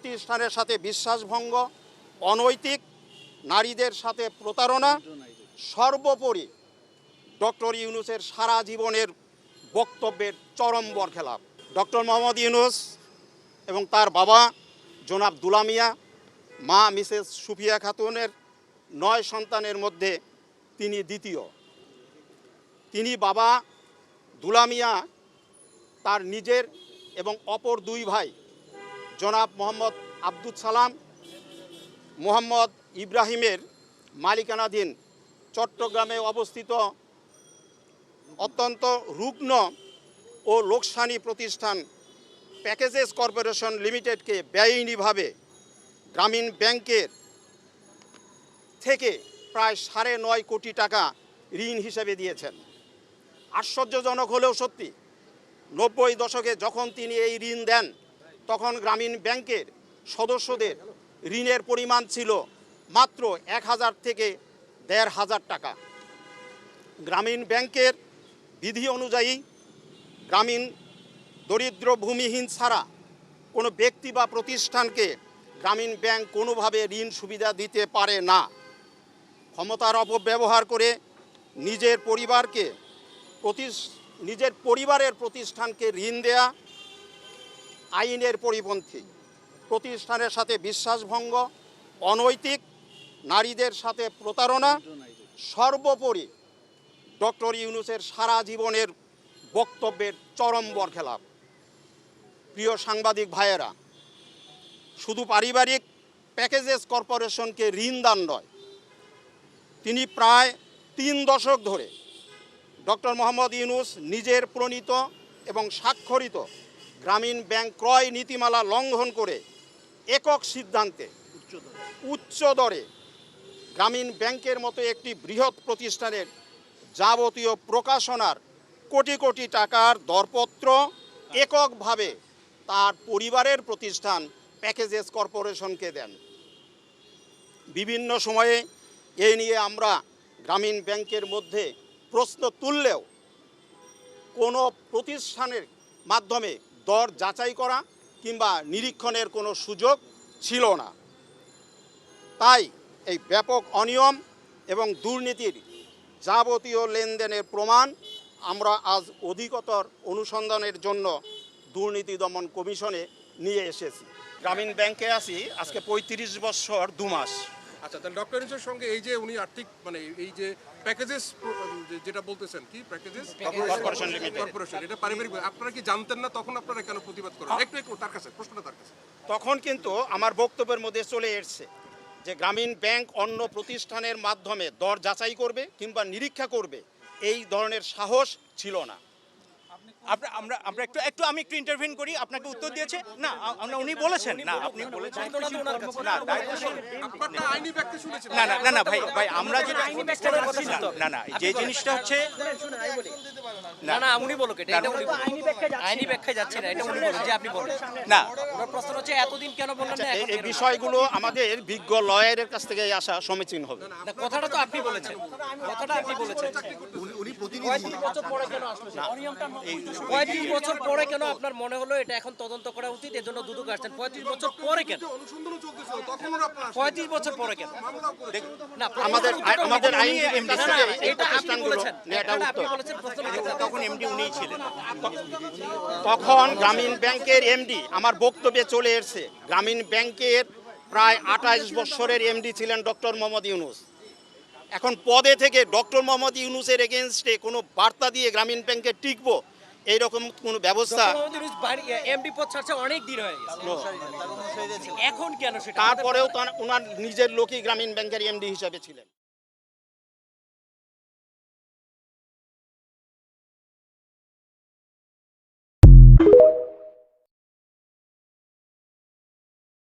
প্রতিষ্ঠানের সাথে বিশ্বাসভঙ্গ, অনৈতিক, নারীদের সাথে প্রতারণা, সর্বোপরি ডক্টর ইউনূসের সারা জীবনের বক্তব্যের চরম বরখেলাপ। ডক্টর মোহাম্মদ ইউনূস এবং তার বাবা জনাব দুলা মিয়া, মা মিসেস সুফিয়া খাতুনের 9 সন্তানের মধ্যে তিনি দ্বিতীয়। তিনি বাবা দুলা মিয়া তার নিজের এবং অপর 2 ভাই জনাব মোহাম্মদ আব্দুল সালাম, মোহাম্মদ ইব্রাহিমের মালিকানাধীন চট্টগ্রামে অবস্থিত অত্যন্ত রুগ্ন ও লোকসানি প্রতিষ্ঠান প্যাকেজেস কর্পোরেশন লিমিটেডকে বেআইনিভাবে গ্রামীণ ব্যাংকের থেকে প্রায় 9.5 কোটি টাকা ঋণ হিসেবে দিয়েছেন। আশ্চর্যজনক হলেও সত্যি, 90 দশকে যখন তিনি এই ঋণ দেন তখন গ্রামীণ ব্যাংকের সদস্যদের ঋণের পরিমাণ ছিল মাত্র 1000 থেকে 1500 টাকা। গ্রামীণ ব্যাংকের বিধি অনুযায়ী গ্রামীণ দরিদ্র ভূমিহীন ছাড়া কোনো ব্যক্তি বা প্রতিষ্ঠানকে গ্রামীণ ব্যাংক কোনোভাবে ঋণ সুবিধা দিতে পারে না। ক্ষমতার অপব্যবহার করে নিজের পরিবারের প্রতিষ্ঠানকে ঋণ দেয়া আইনের পরিপন্থী। প্রতিষ্ঠানের সাথে বিশ্বাসভঙ্গ, অনৈতিক, নারীদের সাথে প্রতারণা, সর্বোপরি ডক্টর ইউনূসের সারা জীবনের বক্তব্যের চরম বরখেলাপ। প্রিয় সাংবাদিক ভাইয়েরা, শুধু পারিবারিক প্যাকেজেস কর্পোরেশনকে ঋণ দান নয়, তিনি প্রায় 3 দশক ধরে ডক্টর মোহাম্মদ ইউনূস নিজের প্রণীত এবং স্বাক্ষরিত গ্রামীণ ব্যাংক ক্রয় নীতিমালা লঙ্ঘন করে একক সিদ্ধান্তে উচ্চ দরে গ্রামীণ ব্যাংকের মতো একটি বৃহৎ প্রতিষ্ঠানের যাবতীয় প্রকাশনার কোটি কোটি টাকার দরপত্র এককভাবে তার পরিবারের প্রতিষ্ঠান প্যাকেজেস কর্পোরেশনকে দেন। বিভিন্ন সময়ে এ নিয়ে আমরা গ্রামীণ ব্যাংকের মধ্যে প্রশ্ন তুললেও কোনো প্রতিষ্ঠানের মাধ্যমে দর যাচাই করা কিংবা নিরীক্ষণের কোনো সুযোগ ছিল না। তাই এই ব্যাপক অনিয়ম এবং দুর্নীতির যাবতীয় লেনদেনের প্রমাণ আমরা আজ অধিকতর অনুসন্ধানের জন্য দুর্নীতি দমন কমিশনে নিয়ে এসেছি। গ্রামীণ ব্যাংকে আছি আজকে 35 বছর 2 মাস। আচ্ছা, তাহলে ডক্টর ইউনূসের সঙ্গে এই যে উনি আর্থিক এই যে প্যাকেজেস যেটা বলতেছেন কি প্যাকেজেস কর্পোরেশন লিমিটেড, এটা পারিবারিক, আপনারা কি জানতেন না? তখন আপনারা কেন প্রতিবাদ করেন? একটু তার কাছে প্রশ্নটা তার কাছে। তখন কিন্তু আমার বক্তব্যের মধ্যে চলে এসেছে যে গ্রামীণ ব্যাংক অন্য প্রতিষ্ঠানের মাধ্যমে দর যাচাই করবে কিংবা নিরীক্ষা করবে এই ধরনের সাহস ছিল না। আমরা একটু আমি একটু ইন্টারভিউ করি। আপনাকে উত্তর দিয়েছে না, উনি বলেছেন না, আপনি বলেছেন আপনারটা আইনি ব্যাখ্যা শুনেছেন? না ভাই আমরা যে আইনি ব্যাখ্যার কথা না যে জিনিসটা হচ্ছে না উনি বলুক, এটা আইনি ব্যাখ্যা যাচ্ছে না, এটা উনি বলুন যে আপনি বলেন না। ওনার প্রশ্ন হচ্ছে এতদিন কেন বললেন না, এই বিষয়গুলো আমাদের বিজ্ঞ লয়ারের কাছ থেকে আসা সমীচীন হবে। না কথাটা তো আপনি বলেছেন, উনি প্রতিনিধি। 35 বছর পরে কেন আসলো? 35 বছর পরে কেন আপনার মনে হলো এটা এখন তদন্ত করা উচিত, এজন্য দুদক আসছেন? 35 বছর পরে কেন? অনুসন্ধান চলতেছিল তখন ওরা আপনারা 35 বছর পরে কেন? না, আমাদের আইন এমডি থেকে এই এটা আপনি প্রতিষ্ঠানগুলো বলেছেন, এটা এটা আপনি উত্তর। বলেছেন, প্রশ্ন তখন এমডি উনিই ছিলেন। তখন গ্রামীণ ব্যাংকের এমডি আমার বক্তব্যে চলে এসেছে। গ্রামীণ ব্যাংকের প্রায় 28 বছরের এমডি ছিলেন ডক্টর মোহাম্মদ ইউনূস। এখন পদে থেকে ডক্টর মোহাম্মদ ইউনূসের এগেনস্টে কোনো বার্তা দিয়ে গ্রামীণ ব্যাংকে টিকবো এইরকম কোনো ব্যবস্থা এমডি পদ ছাড়ছে অনেক দিন হয়ে গেছে, এখন কেন সেটা? তারপরেও ওনার নিজের লোকই গ্রামীণ ব্যাংকের এমডি হিসাবে ছিলেন।